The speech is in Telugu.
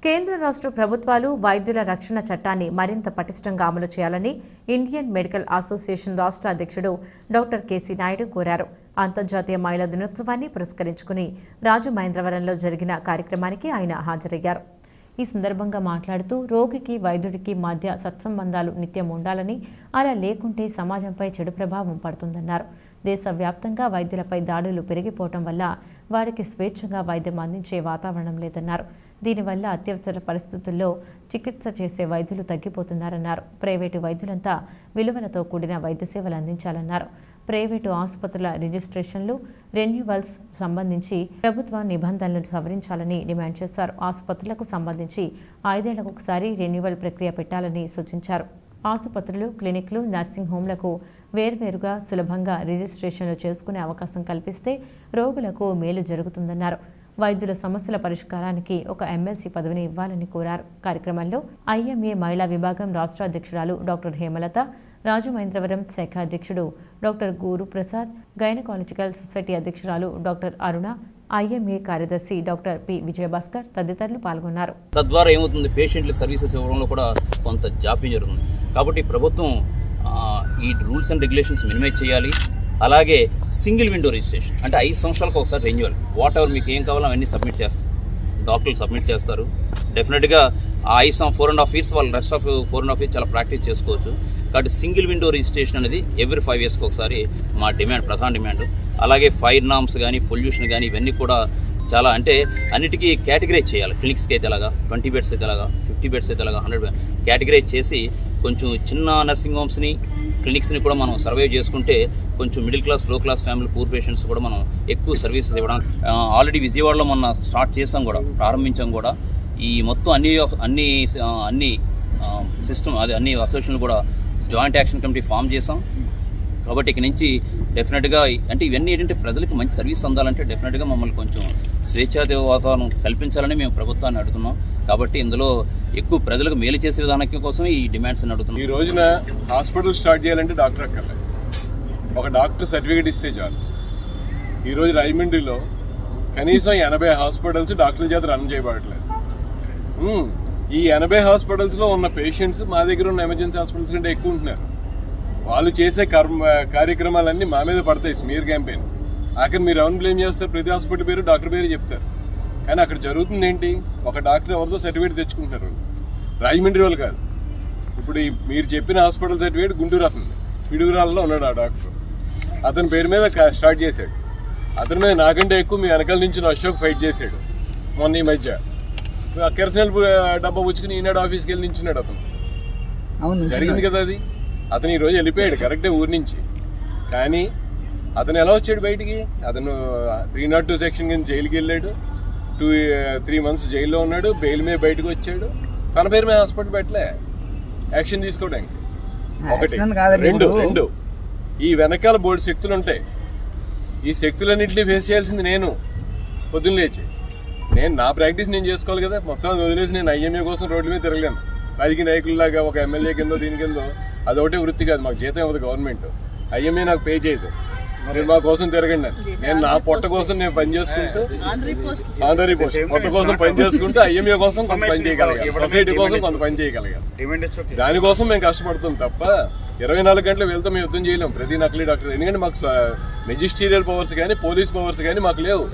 కేంద్ర రాష్ట్ర ప్రభుత్వాలు వైద్యుల రక్షణ చట్టాన్ని మరింత పటిష్టంగా అమలు చేయాలని ఇండియన్ మెడికల్ అసోసియేషన్ రాష్ట్ర అధ్యక్షుడు డాక్టర్ కేసీ నాయుడు కోరారు. అంతర్జాతీయ మహిళా దినోత్సవాన్ని పురస్కరించుకుని రాజమహేంద్రవరంలో జరిగిన కార్యక్రమానికి ఆయన హాజరయ్యారు. ఈ సందర్భంగా మాట్లాడుతూ రోగికి వైద్యుడికి మధ్య సత్సంబంధాలు నిత్యం ఉండాలని, అలా లేకుంటే సమాజంపై చెడు ప్రభావం పడుతుందన్నారు. దేశవ్యాప్తంగా వైద్యులపై దాడులు పెరిగిపోవటం వల్ల వారికి స్వేచ్ఛగా వైద్యం అందించే వాతావరణం లేదన్నారు. దీనివల్ల అత్యవసర పరిస్థితుల్లో చికిత్స చేసే వైద్యులు తగ్గిపోతున్నారన్నారు. ప్రైవేటు వైద్యులంతా విలువలతో కూడిన వైద్య సేవలు అందించాలన్నారు. ప్రైవేటు ఆసుపత్రుల రిజిస్ట్రేషన్లు, రెన్యువల్స్ సంబంధించి ప్రభుత్వ నిబంధనలను సవరించాలని డిమాండ్ చేశారు. ఆసుపత్రులకు సంబంధించి 5 ఏళ్లకు ఒకసారి రెన్యువల్ ప్రక్రియ పెట్టాలని సూచించారు. ఆసుపత్రులు, క్లినిక్లు, నర్సింగ్ హోంలకు వేర్వేరుగా సులభంగా రిజిస్ట్రేషన్లు చేసుకునే అవకాశం కల్పిస్తే రోగులకు మేలు జరుగుతుందన్నారు. వైద్యుల సమస్యల పరిష్కారానికి ఒక ఎమ్మెల్సీ పదవిని ఇవ్వాలని కోరారు. కార్యక్రమంలో ఐఎంఏ మహిళా విభాగం రాష్ట్ర అధ్యక్షురాలు డాక్టర్ హేమలత, రాజమహేంద్రవరం శాఖ అధ్యక్షుడు డాక్టర్ గురుప్రసాద్, గైనకాలజికల్ సొసైటీ అధ్యక్షురాలు డాక్టర్ అరుణ, ఐఎంఏ కార్యదర్శి డాక్టర్ పి విజయభాస్కర్ తదితరులు పాల్గొన్నారు. తద్వారా ఏమవుతుంది, పేషెంట్లకు సర్వీసెస్ ఇవ్వడంలో కూడా కొంత జాప్యం జరుగుతుంది. కాబట్టి ప్రభుత్వం ఈ రూల్స్ అండ్ రెగ్యులేషన్స్ మినిమైజ్ చేయాలి. అలాగే సింగిల్ విండో రిజిస్ట్రేషన్, అంటే 5 సంవత్సరాలకు ఒకసారి రెన్యువల్, వాట్ ఎవర్ మీకు ఏం కావాలో అవన్నీ సబ్మిట్ చేస్తారు, డాక్టర్లు సబ్మిట్ చేస్తారు. డెఫినెట్గా ఆ 4.5 years వాళ్ళు రెస్ట్ ఆఫ్ 4.5 years చాలా ప్రాక్టీస్ చేసుకోవచ్చు. కాబట్టి సింగిల్ విండో రిజిస్ట్రేషన్ అనేది ఎవ్రీ 5 yearsకి ఒకసారి మా డిమాండ్, ప్రధాన డిమాండ్. అలాగే ఫైర్ నామ్స్ కానీ, పొల్యూషన్ కానీ, ఇవన్నీ కూడా చాలా, అంటే అన్నిటికీ కేటగిరైజ్ చేయాలి. క్లినిక్స్కి అయితే అలాగా 20 beds అయితే అలాగా, 50 beds అయితే అలాగా, 100 కేటగిరైజ్ చేసి కొంచెం చిన్న నర్సింగ్ హోమ్స్ని, క్లినిక్స్ని కూడా మనం సర్వైవ్ చేసుకుంటే కొంచెం మిడిల్ క్లాస్, లో క్లాస్ ఫ్యామిలీ, పూర్ పేషెంట్స్ కూడా మనం ఎక్కువ సర్వీసెస్ ఇవ్వడానికి ఆల్రెడీ విజయవాడలో మొన్న స్టార్ట్ చేసాం కూడా, ప్రారంభించాం కూడా. ఈ మొత్తం అన్ని సిస్టమ్, అన్ని అసోసియేషన్లు కూడా జాయింట్ యాక్షన్ కమిటీ ఫామ్ చేసాం. కాబట్టి ఇక నుంచి డెఫినెట్గా, అంటే ఇవన్నీ ఏంటంటే ప్రజలకు మంచి సర్వీస్ అందాలంటే డెఫినెట్గా మమ్మల్ని కొంచెం స్వేచ్ఛాది వాతావరణం కల్పించాలని మేము ప్రభుత్వాన్ని అడుగుతున్నాం. కాబట్టి ఇందులో ఎక్కువ ప్రజలకు మేలు చేసే విధానం కోసం ఈ డిమాండ్స్ అడుగుతున్నాం. ఈ రోజున హాస్పిటల్ స్టార్ట్ చేయాలంటే డాక్టర్ అక్కర్లేదు, ఒక డాక్టర్ సర్టిఫికేట్ ఇస్తే చాలు. ఈరోజు రాజమండ్రిలో కనీసం 80 హాస్పిటల్స్ డాక్టర్ల చేత రన్ చేయబడట్లేదు. ఈ 80 హాస్పిటల్స్లో ఉన్న పేషెంట్స్ మా దగ్గర ఉన్న ఎమర్జెన్సీ హాస్పిటల్స్ కంటే ఎక్కువ ఉంటున్నారు. వాళ్ళు చేసే కార్యక్రమాలన్నీ మా మీద పడతాయి, స్మీర్ క్యాంపెయిన్. ఆఖరి మీరు ఎవరిని బ్లేమ్ చేస్తారు? ప్రతి హాస్పిటల్ పేరు, డాక్టర్ పేరు చెప్తారు. కానీ అక్కడ జరుగుతుంది ఏంటి? ఒక డాక్టర్ ఎవరితో సర్టిఫికేట్ తెచ్చుకుంటున్నారు, రాజమండ్రి వాళ్ళు కాదు. ఇప్పుడు మీరు చెప్పిన హాస్పిటల్ సర్టిఫికేట్ గుంటూరు అతను, పిడుగురాలలో ఉన్నాడు ఆ డాక్టర్. అతని పేరు మీద స్టార్ట్ చేశాడు. అతని మీద నాకంటే ఎక్కువ మీ వెనకాల నుంచి అశోక్ ఫైట్ చేశాడు మొన్న ఈ మధ్య. కెరసనల్ డబ్బా పుచ్చుకుని ఈనాడు ఆఫీస్కి వెళ్ళి నించున్నాడు అతను. జరిగింది కదా అది. అతను ఈరోజు వెళ్ళిపోయాడు కరెక్టే ఊరి నుంచి. కానీ అతను ఎలా వచ్చాడు బయటికి? అతను 302 సెక్షన్ కింద జైలుకి వెళ్ళాడు, 3 months జైల్లో ఉన్నాడు, బెయిల్ మీద బయటకు వచ్చాడు. తన పేరు మీద హాస్పిటల్ పెట్టలే యాక్షన్ తీసుకోవడానికి. ఒకటి. రెండు ఈ వెనకాల బోర్డు శక్తులు ఉంటాయి. ఈ శక్తులన్నింటినీ ఫేస్ చేయాల్సింది నేను. పొద్దున్న లేచి నా ప్రాక్టీస్ నేను చేసుకోవాలి కదా. మొత్తం వదిలేసి నేను ఐఎంఏ కోసం రోడ్ల మీద తిరగలేను. రాజకీయ నాయకుల్లాగా ఒక ఎమ్మెల్యే కిందో దీని కిందో అదొకటే వృత్తి కాదు. మాకు జీతం ఇవ్వదు గవర్నమెంట్, ఐఎంఏ నాకు పే చేయదు. మీరు మా కోసం తిరగండి. నేను నా పొట్ట కోసం నేను పని చేసుకుంటూ, ఆంధ్రీ పోస్ట్ పొట్ట కోసం పని చేసుకుంటూ ఐఎంఏ కోసం కొంత పని చేయగలిగాను, సొసైటీ కోసం కొంత పని చేయగలిగాను. దానికోసం మేము కష్టపడుతుంది తప్ప 24 గంటలు వెళ్తాం మేము యుద్ధం చేయలేం ప్రతి నకిలీ డాక్టర్. ఎందుకంటే మాకు మెజిస్టీరియల్ పవర్స్ కానీ, పోలీస్ పవర్స్ కానీ మాకు లేవు.